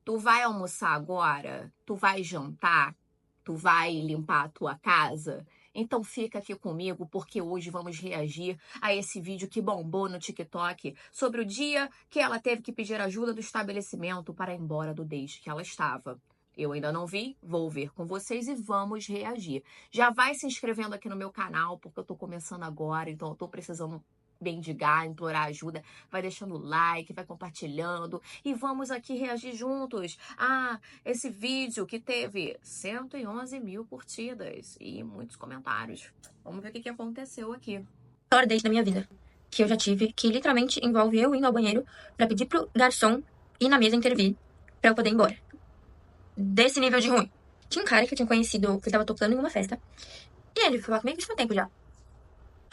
Tu vai almoçar agora? Tu vai jantar? Tu vai limpar a tua casa? Então fica aqui comigo porque hoje vamos reagir a esse vídeo que bombou no TikTok sobre o dia que ela teve que pedir ajuda do estabelecimento para ir embora do deixe que ela estava. Eu ainda não vi, vou ver com vocês e vamos reagir. Já vai se inscrevendo aqui no meu canal porque eu tô começando agora, então eu tô precisando mendigar, implorar ajuda. Vai deixando like, vai compartilhando e vamos aqui reagir juntos. Esse vídeo que teve 111 mil curtidas e muitos comentários. Vamos ver o que aconteceu aqui. Pior date da minha vida que eu já tive, que literalmente envolve eu indo ao banheiro pra pedir pro garçom ir na mesa intervir pra eu poder ir embora. Desse nível de ruim. Tinha um cara que eu tinha conhecido, que tava tocando em uma festa, e ele falou comigo que tinha tempo já.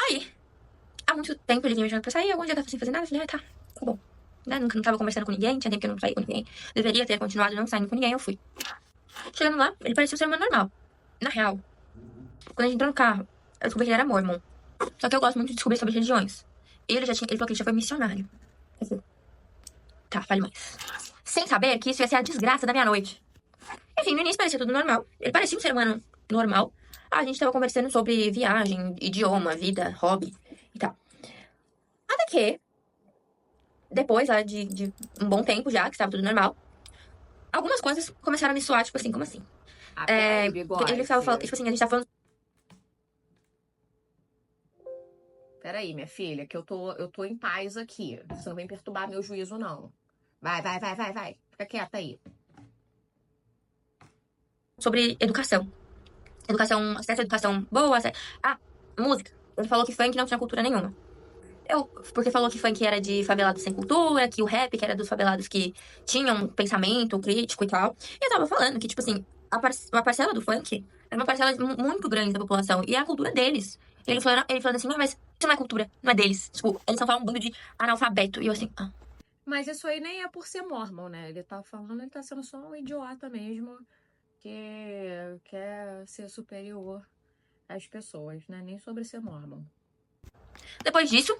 Aí, há muito tempo ele vinha me chamando pra sair, algum dia eu tava sem fazer nada, eu falei, tá bom. Nunca não tava conversando com ninguém, tinha tempo que eu não saía com ninguém. Deveria ter continuado não saindo com ninguém, eu fui. Chegando lá, ele parecia um ser humano normal. Na real, quando a gente entrou no carro, eu descobri que ele era mormon. Só que eu gosto muito de descobrir sobre religiões. Ele falou que ele já foi missionário. Eu falei, tá, fale mais. Sem saber que isso ia ser a desgraça da minha noite. Enfim, no início parecia tudo normal. Ele parecia um ser humano normal. A gente tava conversando sobre viagem, idioma, vida, hobby e tal. Até que, depois lá de um bom tempo já, que estava tudo normal, algumas coisas começaram a me soar, tipo assim, como assim? Ele falou, tipo assim, a gente tá falando... Peraí, minha filha, que eu tô em paz aqui. Você não vem perturbar meu juízo, não. Vai. Fica quieta aí. Sobre educação. Acesso à educação boa, música. Ele falou que funk não tinha cultura nenhuma. Porque falou que funk era de favelados sem cultura, que o rap que era dos favelados que tinham um pensamento crítico e tal. E eu tava falando que, tipo assim, uma parcela do funk era uma parcela muito grande da população. E é a cultura deles. Ele falando assim, não, mas isso não é cultura, não é deles. Tipo, eles são um bando de analfabeto. E eu assim, Mas isso aí nem é por ser mormon, né? Ele tá sendo só um idiota mesmo, que quer ser superior às pessoas, né? Nem sobre ser mormon. Depois disso,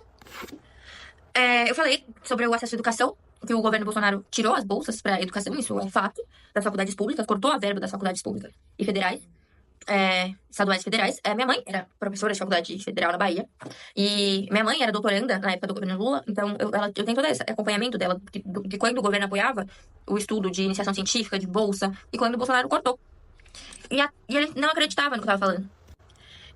eu falei sobre o acesso à educação, que o governo Bolsonaro tirou as bolsas para educação, isso é um fato, das faculdades públicas, cortou a verba das faculdades públicas e federais, estaduais e federais. Minha mãe era professora de faculdade federal na Bahia, e minha mãe era doutoranda na época do governo Lula, então eu tenho todo esse acompanhamento dela, de quando o governo apoiava o estudo de iniciação científica, de bolsa, e quando o Bolsonaro cortou. E ele não acreditava no que eu tava falando.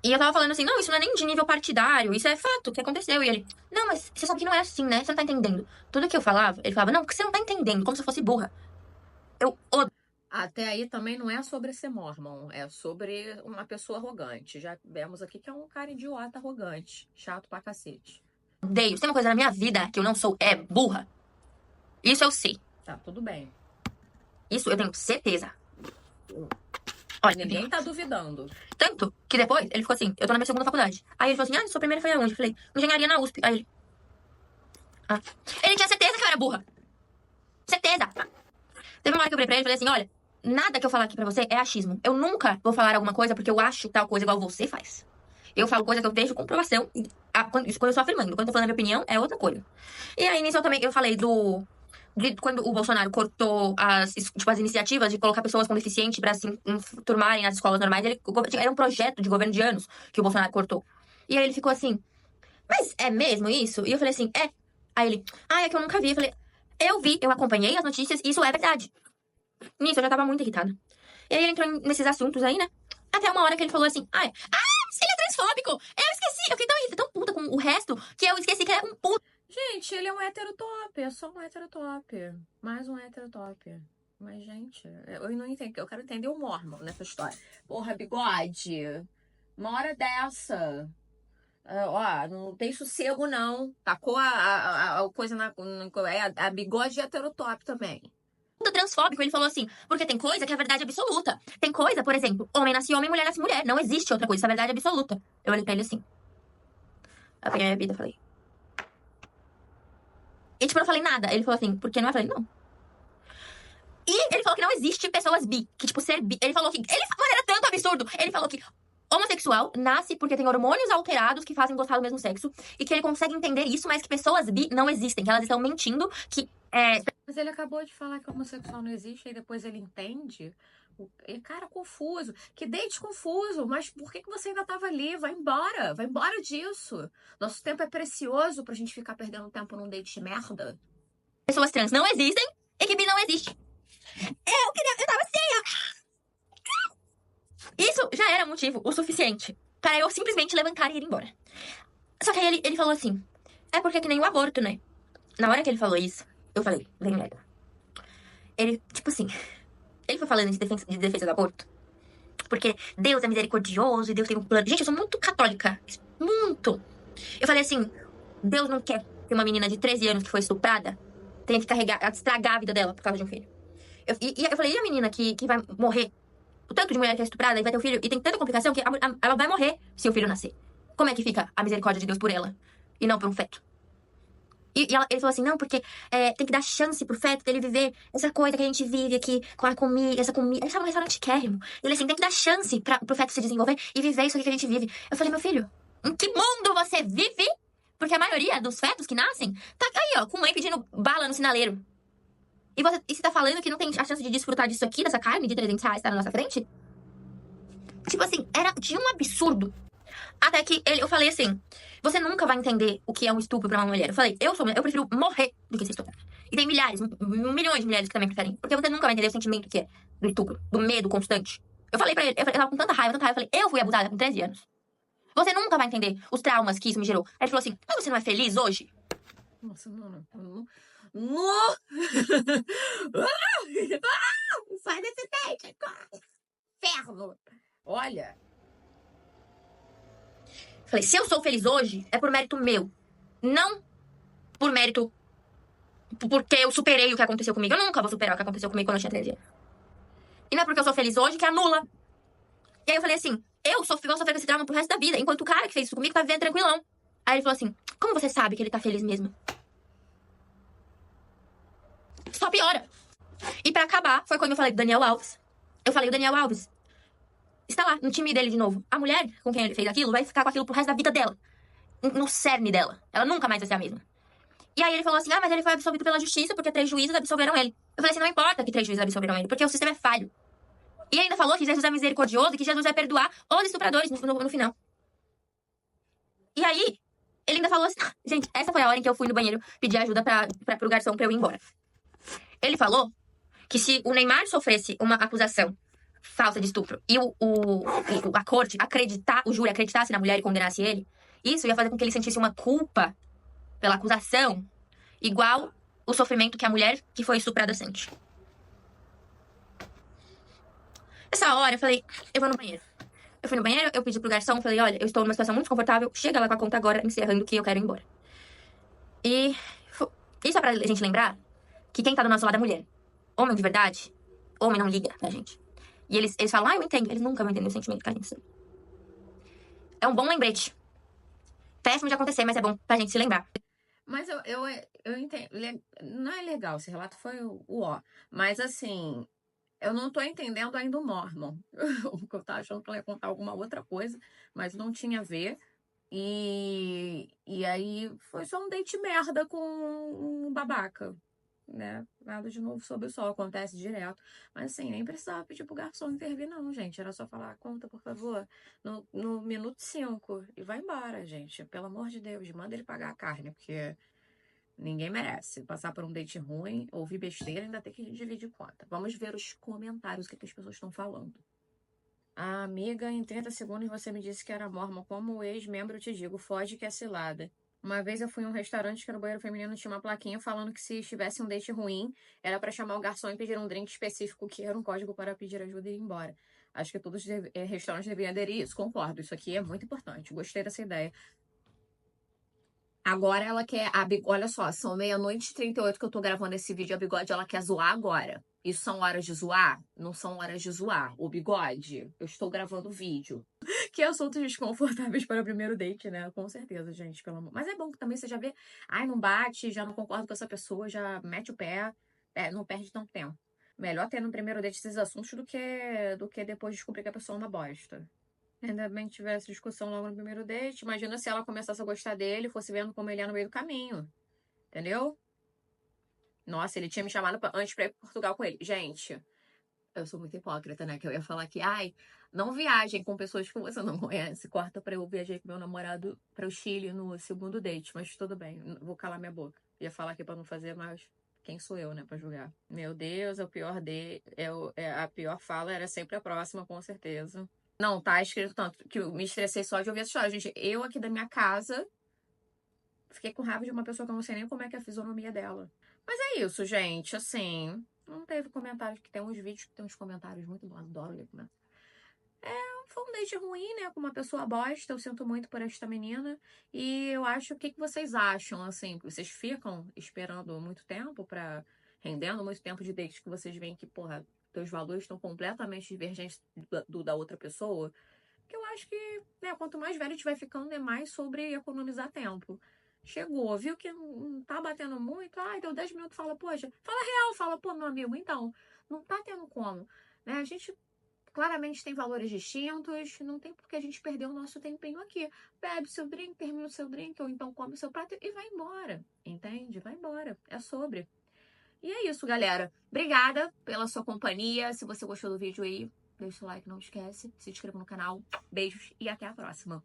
E eu tava falando assim, não, isso não é nem de nível partidário, isso é fato, que aconteceu. E ele, não, mas você sabe que não é assim, né? Você não tá entendendo. Tudo que eu falava, ele falava, não, porque você não tá entendendo, como se eu fosse burra. Até aí também não é sobre ser mormon, é sobre uma pessoa arrogante. Já vemos aqui que é um cara idiota arrogante, chato pra cacete. Odeio. Se tem uma coisa na minha vida que eu não sou, é burra. Isso eu sei. Tá, tudo bem. Isso eu tenho certeza. Olha, ninguém tá duvidando. Tanto que depois ele ficou assim, eu tô na minha segunda faculdade. Aí ele falou assim, sua primeira foi aonde? Eu falei, engenharia na USP. Aí ele... Ele tinha certeza que eu era burra. Certeza. Teve uma hora que eu virei pra ele e falei assim, olha, nada que eu falar aqui pra você é achismo. Eu nunca vou falar alguma coisa porque eu acho tal coisa igual você faz. Eu falo coisa que eu vejo comprovação. Isso quando eu estou afirmando. Quando eu tô falando a minha opinião, é outra coisa. E aí, nisso eu falei de quando o Bolsonaro cortou as iniciativas de colocar pessoas com deficiente pra se turmarem nas escolas normais. Era um projeto de governo de anos que o Bolsonaro cortou. E aí ele ficou assim, mas é mesmo isso? E eu falei assim, é. Aí ele, é que eu nunca vi. Eu falei, eu vi, eu acompanhei as notícias, isso é verdade. Nisso eu já tava muito irritada. E aí ele entrou nesses assuntos aí, né? Até uma hora que ele falou assim, ele é transfóbico! Eu esqueci, eu fiquei tão puta com o resto que eu esqueci que ele é um puto. Gente, ele é um hétero top, é só um hétero top. Mais um hétero top. Mas, gente, eu não entendo, eu quero entender o mormon nessa história. Porra, bigode, uma hora dessa... não tem sossego, não. Tacou a coisa a bigode heterotop também. Transfóbico, ele falou assim, porque tem coisa que é verdade absoluta. Tem coisa, por exemplo, homem nasce homem, mulher nasce mulher. Não existe outra coisa, isso é verdade absoluta. Eu olhei pra ele assim. Eu peguei a minha vida, falei. E tipo, eu não falei nada. Ele falou assim, por que não? Eu falei, não. E ele falou que não existe pessoas bi. Que, tipo, ser bi. Ele falou que. Mas era tanto absurdo. Ele falou que homossexual nasce porque tem hormônios alterados que fazem gostar do mesmo sexo. E que ele consegue entender isso, mas que pessoas bi não existem. Que elas estão mentindo. Que Mas ele acabou de falar que homossexual não existe, e depois ele entende. E, cara, confuso. Que date confuso. Mas por que você ainda tava ali? Vai embora disso. Nosso tempo é precioso pra gente ficar perdendo tempo num date de merda. Pessoas trans não existem e que bi não existe. Eu tava assim, ó. Isso já era motivo o suficiente para eu simplesmente levantar e ir embora. Só que aí ele falou assim, é porque é que nem o aborto, né? Na hora que ele falou isso, eu falei, vem merda. Ele, tipo assim, ele foi falando de defesa do aborto. Porque Deus é misericordioso e Deus tem um plano. Gente, eu sou muito católica. Muito. Eu falei assim, Deus não quer que uma menina de 13 anos que foi estuprada tenha que estragar a vida dela por causa de um filho. Eu falei, e a menina que vai morrer? O tanto de mulher que é estuprada e vai ter um filho e tem tanta complicação que ela vai morrer se o filho nascer. Como é que fica a misericórdia de Deus por ela e não por um feto? Ele falou assim, não, porque tem que dar chance pro feto dele viver essa coisa que a gente vive aqui com a comida, essa comida. Esse é um restaurante kérrimo. Ele assim, tem que dar chance pro feto se desenvolver e viver isso aqui que a gente vive. Eu falei, meu filho, em que mundo você vive? Porque a maioria dos fetos que nascem tá aí, ó, com mãe pedindo bala no sinaleiro. E você tá falando que não tem a chance de desfrutar disso aqui, dessa carne de R$ 300 que tá na nossa frente? Tipo assim, era de um absurdo. Até que eu falei assim, você nunca vai entender o que é um estupro pra uma mulher. Eu falei, eu prefiro morrer do que ser estuprada. E tem milhares, milhões de mulheres que também preferem. Porque você nunca vai entender o sentimento que é do estupro, do medo constante. Eu falei pra ele, eu tava com tanta raiva, eu falei, eu fui abusada com 13 anos. Você nunca vai entender os traumas que isso me gerou. Aí ele falou assim, mas você não é feliz hoje? Nossa, não. Sai desse date agora. Inferno. Olha. Falei, se eu sou feliz hoje, é por mérito meu. Não por mérito porque eu superei o que aconteceu comigo. Eu nunca vou superar o que aconteceu comigo quando eu tinha 13 anos. E não é porque eu sou feliz hoje que anula. E aí eu falei assim, eu vou sofrer com esse trauma pro resto da vida, enquanto o cara que fez isso comigo tá vivendo tranquilão. Aí ele falou assim, como você sabe que ele tá feliz mesmo? Só piora. E pra acabar, foi quando eu falei do Daniel Alves. Eu falei, o Daniel Alves está lá, no time dele de novo. A mulher com quem ele fez aquilo vai ficar com aquilo pro resto da vida dela. No cerne dela. Ela nunca mais vai ser a mesma. E aí ele falou assim, mas ele foi absolvido pela justiça porque 3 juízes absolveram ele. Eu falei assim, não importa que 3 juízes absolveram ele, porque o sistema é falho. E ainda falou que Jesus é misericordioso e que Jesus vai perdoar os estupradores no final. E aí, ele ainda falou assim, gente, essa foi a hora em que eu fui no banheiro pedir ajuda pro garçom pra eu ir embora. Ele falou que se o Neymar sofresse uma acusação falsa de estupro e a corte o júri acreditasse na mulher e condenasse ele, isso ia fazer com que ele sentisse uma culpa pela acusação igual o sofrimento que a mulher que foi estuprada sente. Nessa hora, eu falei, eu vou no banheiro. Eu fui no banheiro, eu pedi pro garçom, falei, olha, eu estou numa situação muito desconfortável, chega lá com a conta agora, encerrando que eu quero ir embora. E isso é pra gente lembrar que quem tá do nosso lado é mulher. Homem de verdade, homem não liga pra gente. E eles falam, eu entendo. Eles nunca vão entender o sentimento que a gente sente. É um bom lembrete. Péssimo de acontecer, mas é bom pra gente se lembrar. Mas eu entendo. Não é legal, esse relato foi o ó. Mas assim, eu não tô entendendo ainda o Mormon. Eu tava achando que ela ia contar alguma outra coisa, mas não tinha a ver. E aí foi só um date merda com um babaca, né? Nada de novo sobre o sol, acontece direto. Mas assim, nem precisava pedir pro garçom intervir, não, gente. Era só falar, conta, por favor, no minuto 5 e vai embora, gente. Pelo amor de Deus, manda ele pagar a carne, porque ninguém merece passar por um date ruim, ouvir besteira e ainda ter que dividir conta. Vamos ver os comentários, o que as pessoas estão falando. Ah, amiga, em 30 segundos você me disse que era mormon. Como ex-membro te digo, foge que é cilada. Uma vez eu fui em um restaurante que no banheiro feminino tinha uma plaquinha falando que se estivesse um date ruim, era pra chamar o garçom e pedir um drink específico, que era um código para pedir ajuda e ir embora. Acho que todos os restaurantes deveriam aderir isso. Concordo, isso aqui é muito importante. Gostei dessa ideia. Agora ela quer. Olha só, são 00:38 que eu tô gravando esse vídeo. A Bigode, ela quer zoar agora. Isso são horas de zoar? Não são horas de zoar. O Bigode, eu estou gravando o vídeo. Que assuntos desconfortáveis para o primeiro date, né? Com certeza, gente, pelo amor. Mas é bom que também você já vê. Ai, não bate, já não concordo com essa pessoa, já mete o pé. Não perde tanto tempo. Melhor ter no primeiro date esses assuntos do que depois descobrir que a pessoa é uma bosta. Ainda bem que tivesse discussão logo no primeiro date. Imagina se ela começasse a gostar dele e fosse vendo como ele é no meio do caminho. Entendeu? Nossa, ele tinha me chamado antes pra ir pra Portugal com ele. Gente, eu sou muito hipócrita, né? Que eu ia falar que, ai, não viajem com pessoas que você não conhece. Corta pra eu viajar com meu namorado para o Chile no segundo date. Mas tudo bem, vou calar minha boca. Ia falar aqui pra não fazer, mas quem sou eu, né, pra julgar? Meu Deus, é o pior a pior fala era sempre a próxima, com certeza. Não, tá escrito tanto que eu me estressei só de ouvir essa história. Gente, eu aqui da minha casa fiquei com raiva de uma pessoa que eu não sei nem como é que é a fisionomia dela. Mas é isso, gente. Assim, não teve comentários, que tem uns vídeos que tem uns comentários muito bons. Adoro ler comentários. Foi um date ruim, né? Com uma pessoa bosta. Eu sinto muito por esta menina. E eu acho, o que vocês acham, assim? Vocês ficam esperando muito tempo pra... Rendendo muito tempo de date que vocês veem que, porra, teus valores estão completamente divergentes da outra pessoa? Que eu acho que, né, quanto mais velho a gente vai ficando, é mais sobre economizar tempo. Chegou, viu que não tá batendo muito, ai, deu 10 minutos, fala, poxa, fala real, fala, pô, meu amigo, então, não tá tendo como, né? A gente claramente tem valores distintos, não tem por que a gente perder o nosso tempinho aqui. Bebe seu drink, termina o seu drink, ou então come o seu prato e vai embora, entende? Vai embora, é sobre. E é isso, galera. Obrigada pela sua companhia. Se você gostou do vídeo aí, deixa o like, não esquece. Se inscreva no canal. Beijos e até a próxima.